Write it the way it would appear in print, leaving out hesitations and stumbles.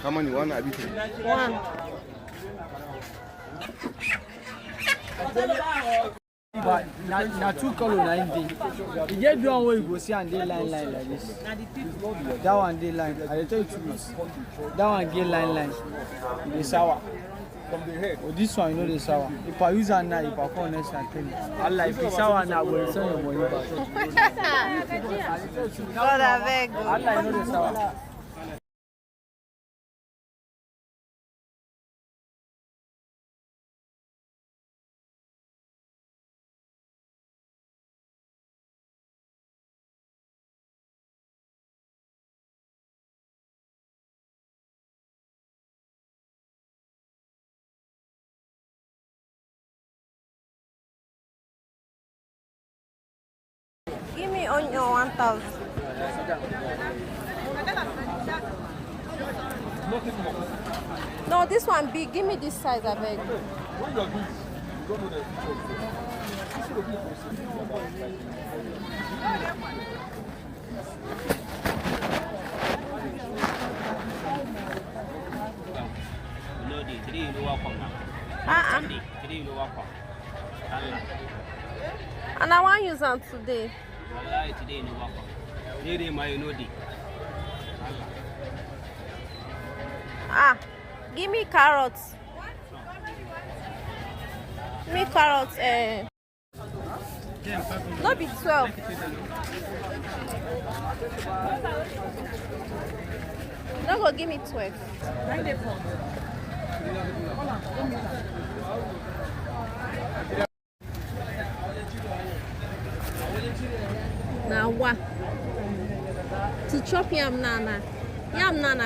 How many? One, I beat One. But not 2 color 90. You get one way you go see and they line like this. That one they line. I tell you two. That one get line. The sour. From the head. Oh, this one you know the sour. If I use that now, if I come next time, I like the sour now. Will send your money back. God, I beg. I like know the sour. Give me on your 1,000. No, this one big. Give me this size, I beg. And I want to use them today. Give me carrots. Give me carrots. Not be 12. No, go give me 12. Now what? To chop yam nana. Yam nana